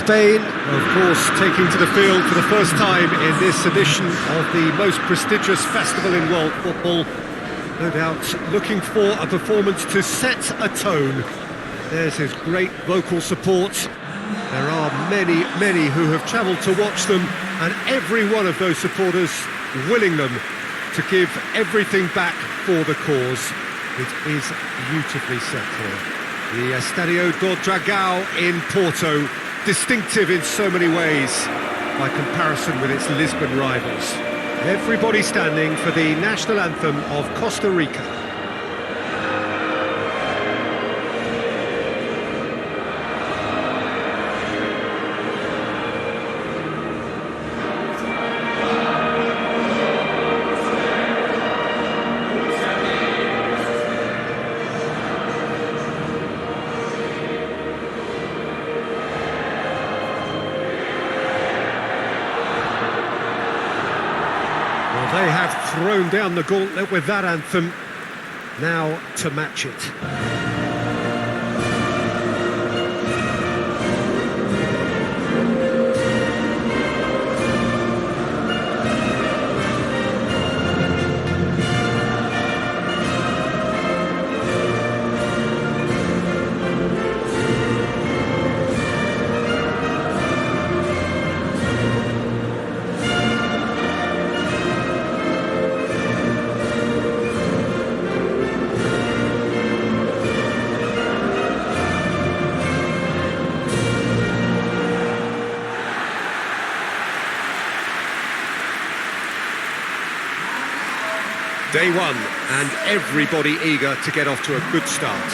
Spain, of course, taking to the field for the first time in this edition of the most prestigious festival in world football. No doubt looking for a performance to set a tone. There's his great vocal support. There are many who have travelled to watch them, and every one of those supporters willing them to give everything back for the cause. It is beautifully set here. The Estadio do Dragão in Porto, distinctive in so many ways by comparison with its Lisbon rivals. Everybody standing for the national anthem of Costa Rica. They have thrown down the gauntlet with that anthem. Now to match it. Day one, and everybody eager to get off to a good start.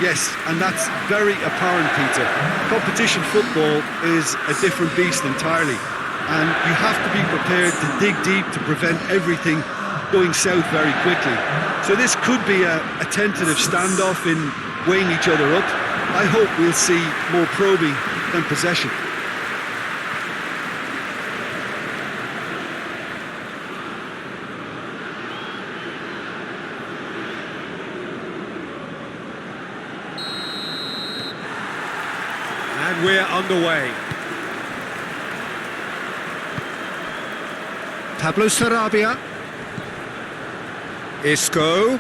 Yes, and that's very apparent, Peter. Competition football is a different beast entirely, and you have to be prepared to dig deep to prevent everything going south very quickly. So this could be a tentative standoff in weighing each other up. I hope we'll see more probing than possession. And we're underway. Pablo Sarabia. Isco.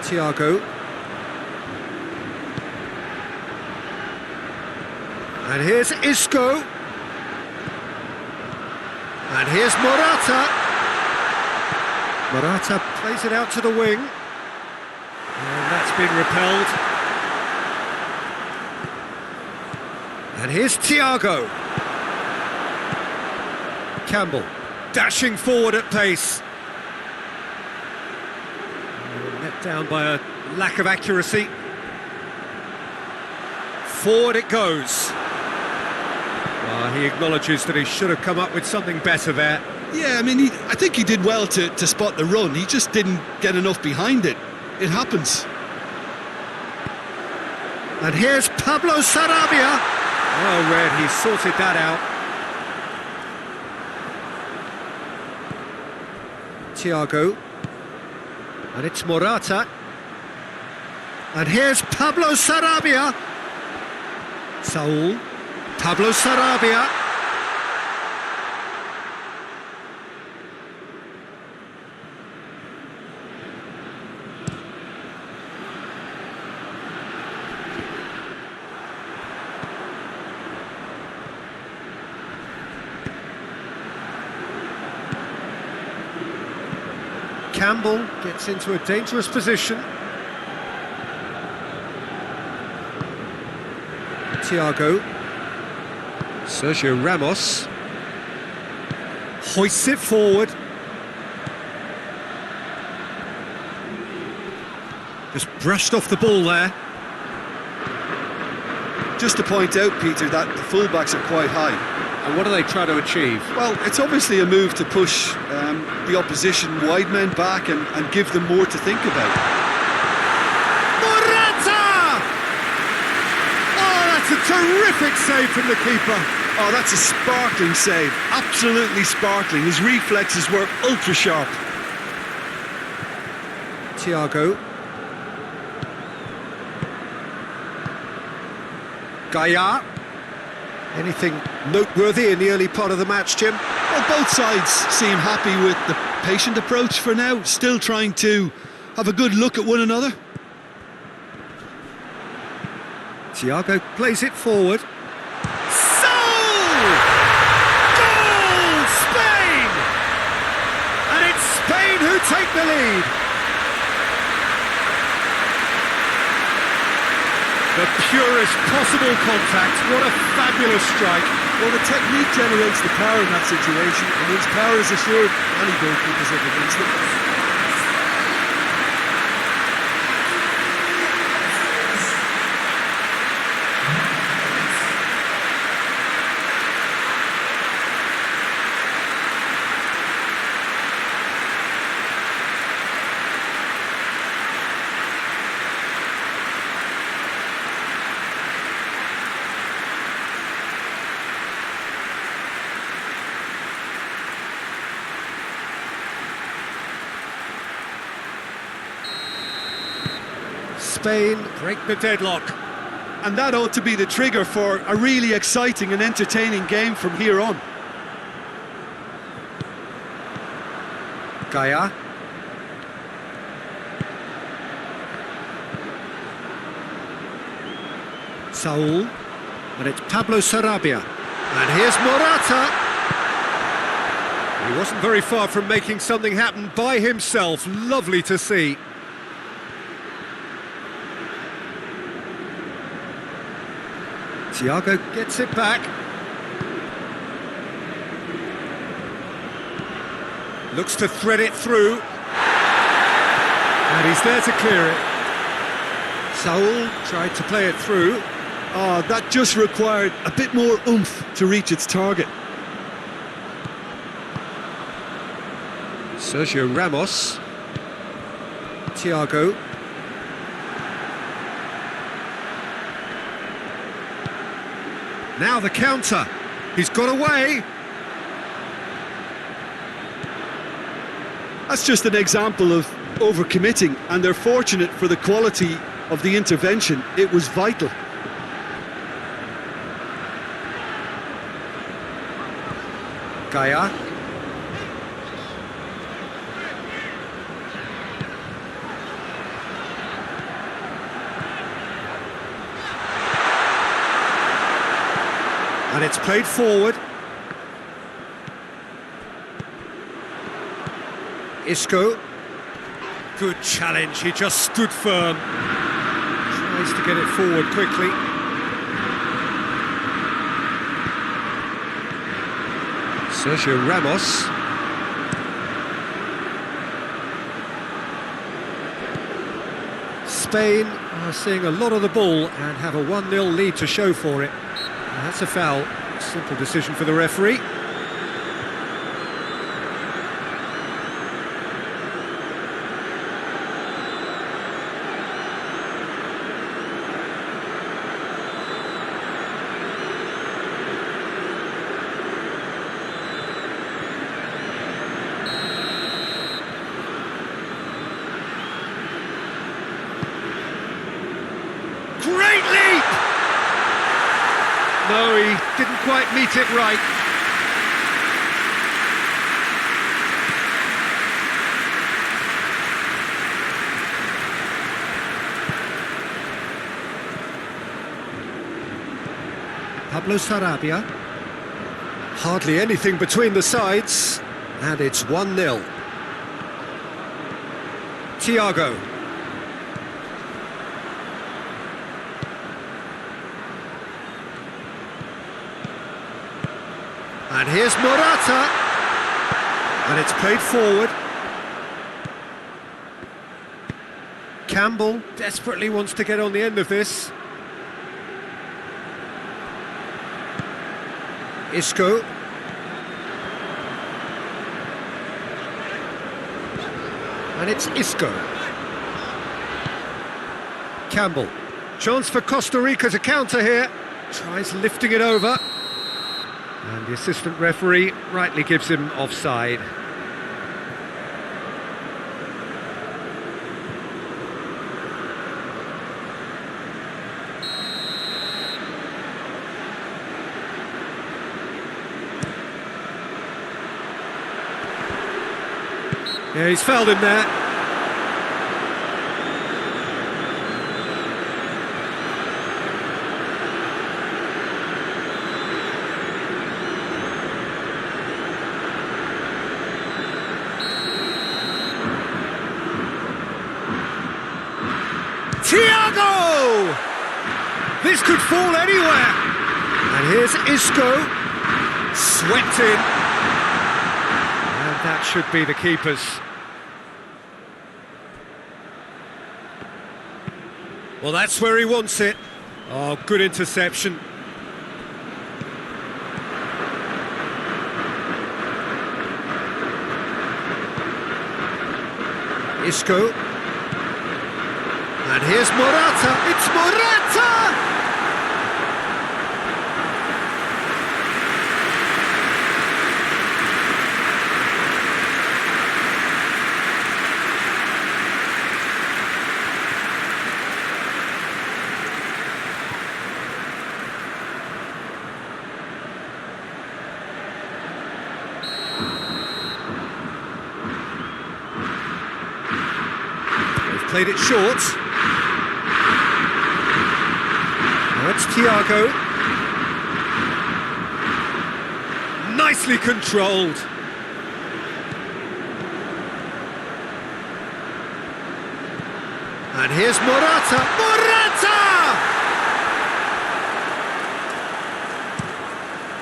Thiago. And here's Isco. And here's Morata. Morata plays it out to the wing. And that's been repelled. And here's Thiago. Campbell, dashing forward at pace. Let down by a lack of accuracy. Forward it goes. He acknowledges that he should have come up with something better there. Yeah, I mean, I think he did well to spot the run. He just didn't get enough behind it. It happens. And here's Pablo Sarabia. Well read, he sorted that out. Thiago. And it's Morata. And here's Pablo Sarabia. Saul. Pablo Sarabia. Campbell gets into a dangerous position. Thiago. Sergio Ramos. Hoists it forward. Just brushed off the ball there. Just to point out, Peter, that the fullbacks are quite high. And what do they try to achieve? Well, it's obviously a move to push the opposition wide men back and give them more to think about. Morata! Oh, that's a terrific save from the keeper. Oh, that's a sparkling save. Absolutely sparkling. His reflexes were ultra sharp. Thiago. Gaia. Anything noteworthy in the early part of the match, Jim? Well, both sides seem happy with the patient approach for now, still trying to have a good look at one another. Thiago plays it forward. So! Goal! Spain! And it's Spain who take the lead. The purest possible contact. What a fabulous strike. Well, the technique generates the power in that situation, and once power is assured, any goalkeeper's up against it. Spain break the deadlock. And that ought to be the trigger for a really exciting and entertaining game from here on. Gaia. Saul. And it's Pablo Sarabia. And here's Morata. He wasn't very far from making something happen by himself. Lovely to see. Thiago gets it back. Looks to thread it through. And he's there to clear it. Saul tried to play it through. Oh, that just required a bit more oomph to reach its target. Sergio Ramos. Thiago. Now the counter. He's got away. That's just an example of overcommitting, and they're fortunate for the quality of the intervention. It was vital. Gaia. And it's played forward. Isco. Good challenge, he just stood firm. Tries to get it forward quickly. Sergio Ramos. Spain are seeing a lot of the ball and have a 1-0 lead to show for it. And that's a foul. Simple decision for the referee. Great leap! No, he didn't quite meet it right. Pablo Sarabia. Hardly anything between the sides, and it's 1-0. Thiago. And here's Morata. And it's played forward. Campbell desperately wants to get on the end of this. Isco. And it's Isco. Campbell. Chance for Costa Rica to counter here. Tries lifting it over. And the assistant referee rightly gives him offside. Yeah, he's fouled him there. Thiago! This could fall anywhere. And here's Isco. Swept in. And that should be the keeper's. Well, that's where he wants it. Oh, good interception. Isco. And here's Morata. It's Morata! They've played it short. Now it's Thiago. Nicely controlled. And here's Morata. Morata!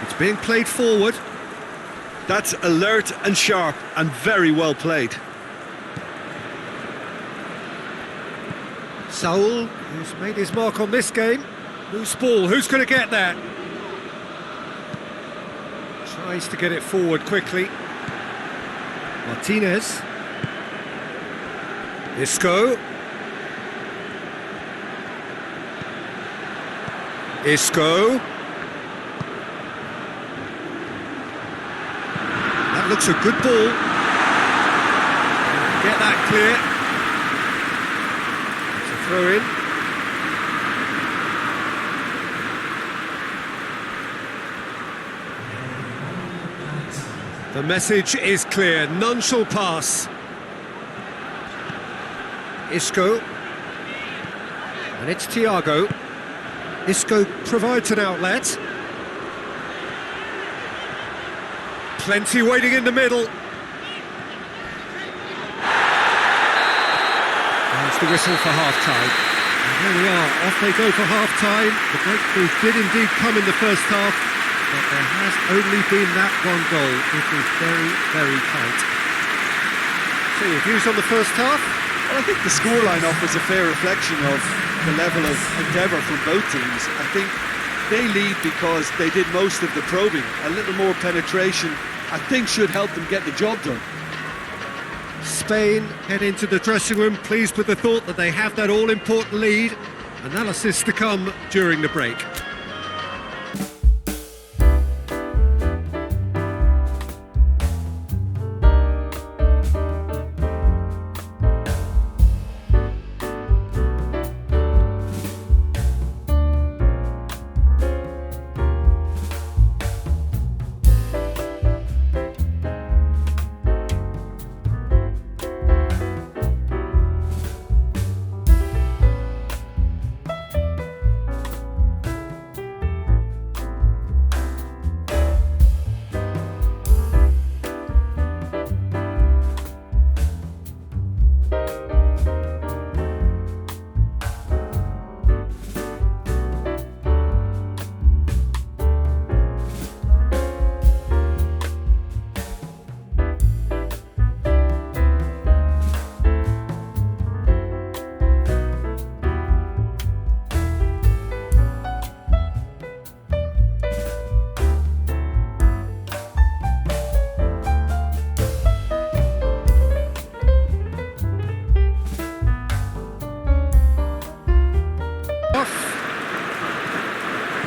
It's being played forward. That's alert and sharp and very well played. Saul, who's made his mark on this game. Loose ball, who's going to get that? Tries to get it forward quickly. Martinez. Isco. Isco. That looks a good ball. Get that clear. It's a throw in. The message is clear, none shall pass. Isco. And it's Thiago. Isco provides an outlet. Plenty waiting in the middle. There's the whistle for half-time. And there we are, off they go for half-time. The breakthrough did indeed come in the first half, but there has only been that one goal. It was very, very tight. So your views on the first half? Well, I think the scoreline offers a fair reflection of the level of endeavour from both teams. I think they lead because they did most of the probing. A little more penetration, I think, should help them get the job done. Spain head into the dressing room pleased with the thought that they have that all-important lead. Analysis to come during the break.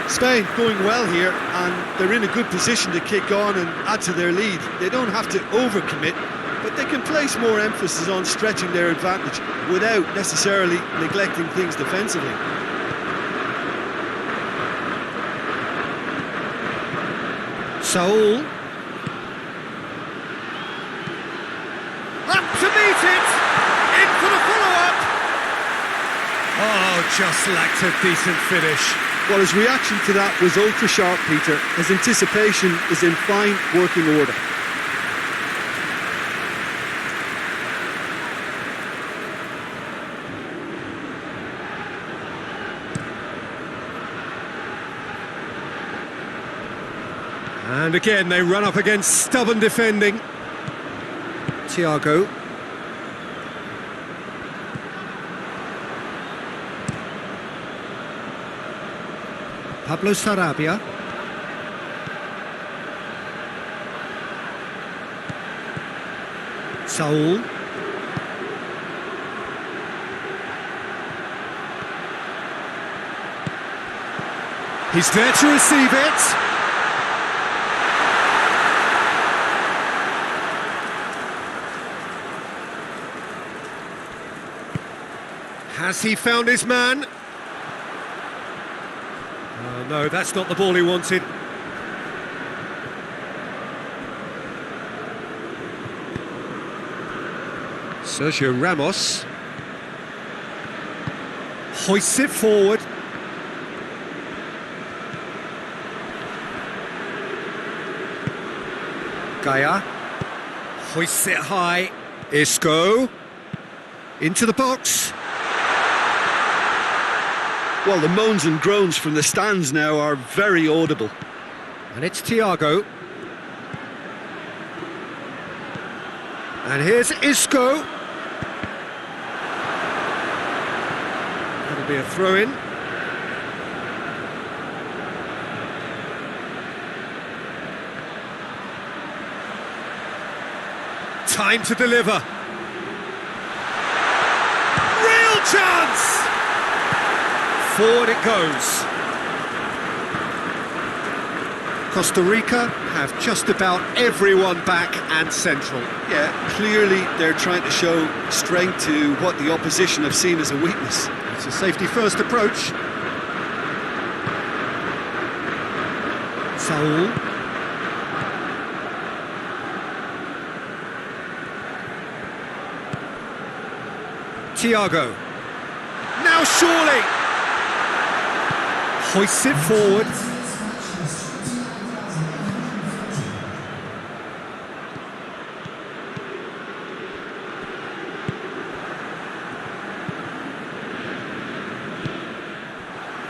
Spain going well here, and they're in a good position to kick on and add to their lead. They don't have to overcommit, but they can place more emphasis on stretching their advantage without necessarily neglecting things defensively. Saul. Up to just lacked a decent finish. Well, his reaction to that was ultra sharp, Peter. His anticipation is in fine working order. And again, they run up against stubborn defending. Thiago. Pablo Sarabia. Saul. He's there to receive it. Has he found his man? Oh, no, that's not the ball he wanted. Sergio Ramos hoists it forward. Gaia hoists it high. Isco into the box. Well, the moans and groans from the stands now are very audible. And it's Thiago. And here's Isco. That'll be a throw-in. Time to deliver. Real chance! Forward it goes. Costa Rica have just about everyone back and central. Yeah, clearly they're trying to show strength to what the opposition have seen as a weakness. It's a safety-first approach. Saul. Thiago. Now surely! Hoists it forward.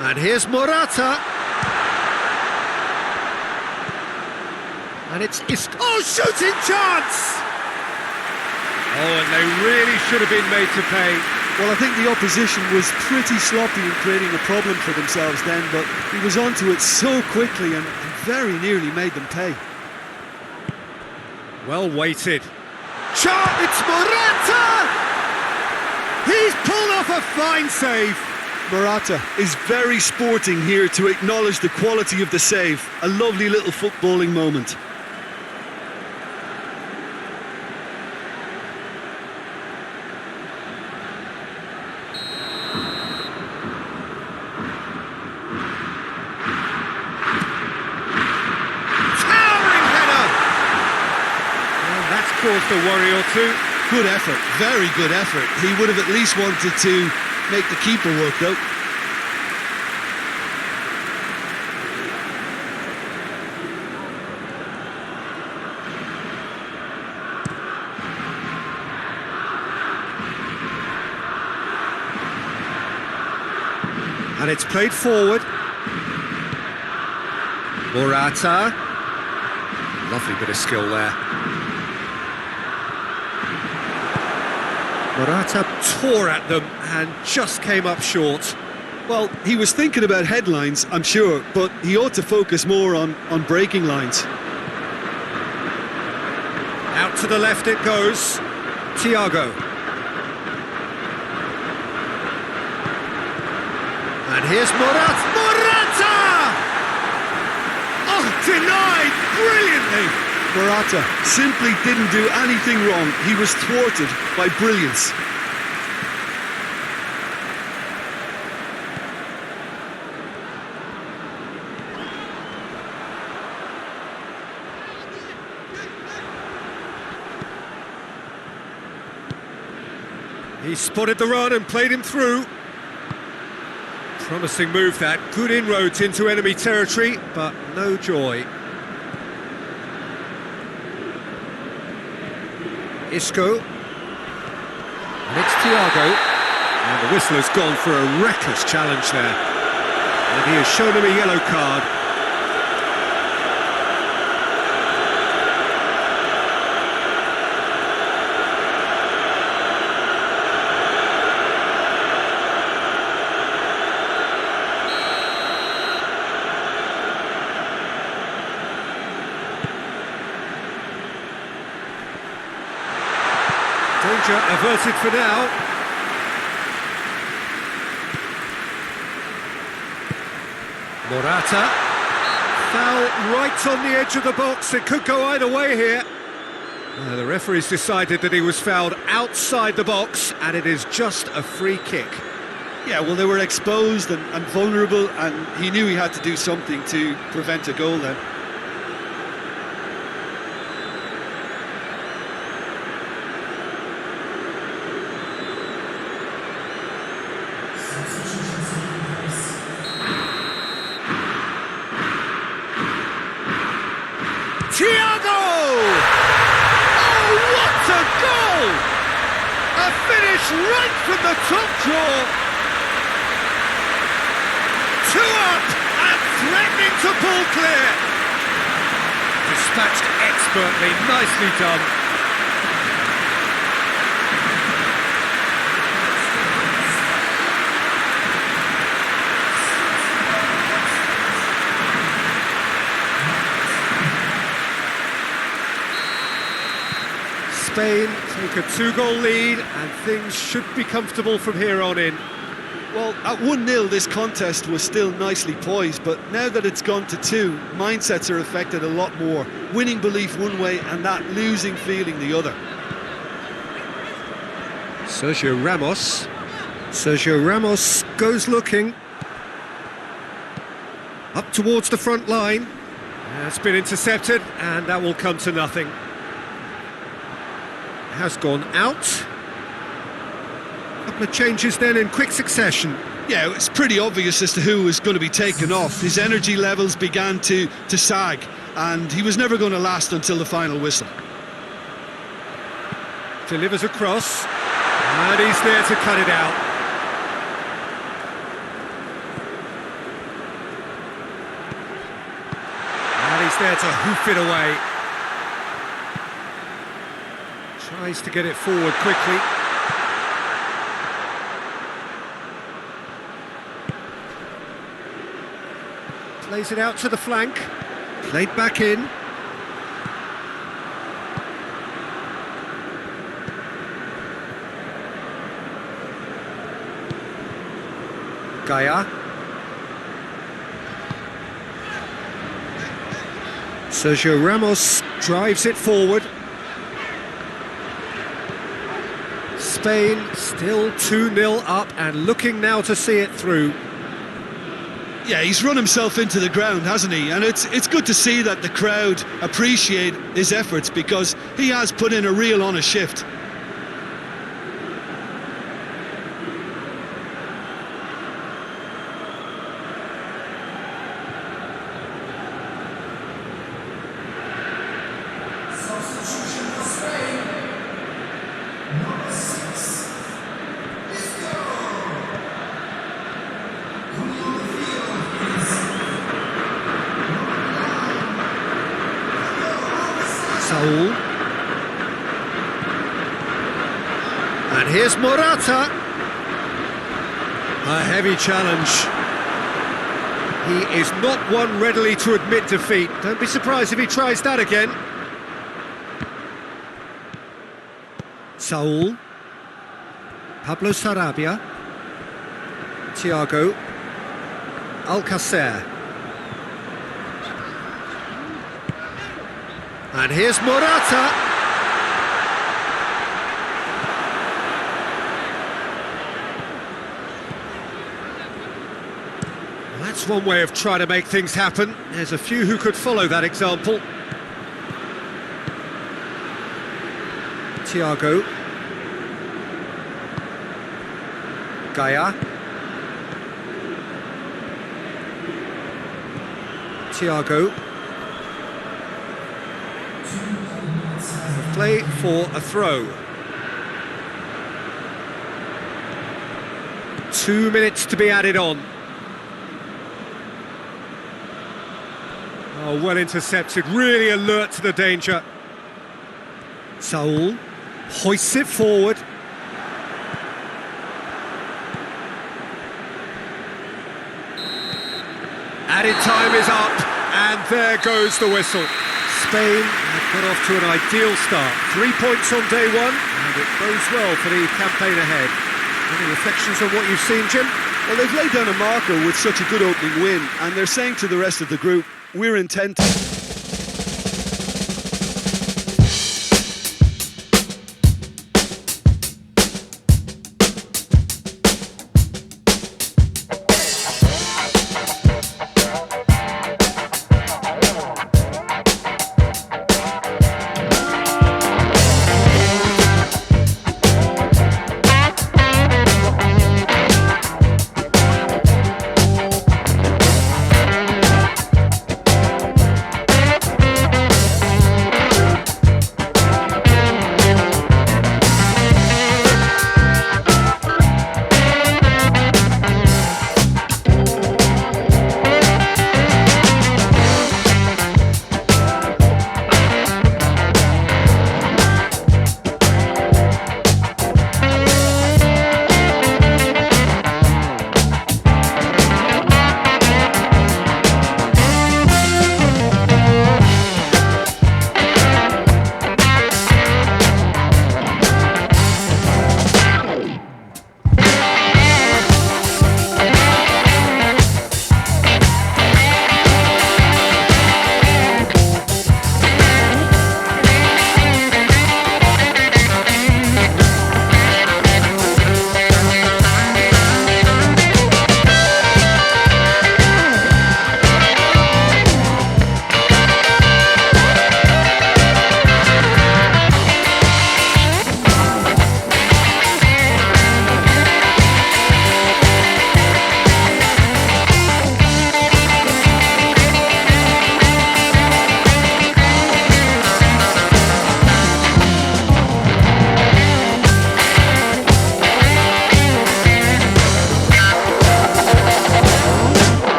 And here's Morata. And it's Isco. Oh, shooting chance! Oh, and they really should have been made to pay. Well, I think the opposition was pretty sloppy in creating a problem for themselves then, but he was onto it so quickly and very nearly made them pay. Well weighted. Shot! It's Morata! He's pulled off a fine save. Morata is very sporting here to acknowledge the quality of the save. A lovely little footballing moment. Caused a worry or two. Good effort, very good effort. He would have at least wanted to make the keeper work though. And it's played forward. Morata. Lovely bit of skill there. Morata tore at them and just came up short. Well, he was thinking about headlines, I'm sure, but he ought to focus more on breaking lines. Out to the left it goes. Thiago. And here's Morata. Morata! Oh, denied brilliantly. Morata simply didn't do anything wrong. He was thwarted by brilliance. He spotted the run and played him through. Promising move that, good inroads into enemy territory, but no joy. Isco. And it's Thiago. And the whistle has gone for a reckless challenge there. And he has shown him a yellow card. Danger averted for now. Morata. Foul right on the edge of the box. It could go either way here. The referee's decided that he was fouled outside the box, and it is just a free kick. Yeah, well, they were exposed and vulnerable, and he knew he had to do something to prevent a goal then. Thiago! Oh, what a goal! A finish right from the top draw. 2 up and threatening to pull clear. Dispatched expertly, nicely done. Spain take a 2-goal lead, and things should be comfortable from here on in. Well, at 1-0 this contest was still nicely poised, but now that it's gone to 2, mindsets are affected a lot more. Winning belief one way and that losing feeling the other. Sergio Ramos. Sergio Ramos goes looking. Up towards the front line. That's been intercepted, and that will come to nothing. Has gone out. Couple of changes then in quick succession. Yeah, it's pretty obvious as to who was going to be taken off. His energy levels began to sag, and he was never going to last until the final whistle. Delivers across, and he's there to cut it out. And he's there to hoof it away. Tries to get it forward quickly. Plays it out to the flank. Played back in. Gaia. Sergio Ramos drives it forward. Spain still 2-0 up and looking now to see it through. Yeah, he's run himself into the ground, hasn't he? And it's good to see that the crowd appreciate his efforts, because he has put in a real honest shift. Saul. And here's Morata. A heavy challenge. He is not one readily to admit defeat. Don't be surprised if he tries that again. Saul. Pablo Sarabia. Thiago. Alcacer. And here's Morata. That's one way of trying to make things happen. There's a few who could follow that example. Thiago. Gaia. Thiago. Play for a throw. 2 minutes to be added on. Oh, well intercepted, really alert to the danger. Saul hoists it forward. Added time is up, and there goes the whistle. Spain have got off to an ideal start. 3 points on day one, and it bodes well for the campaign ahead. Any reflections on what you've seen, Jim? Well, they've laid down a marker with such a good opening win, and they're saying to the rest of the group, we're intent.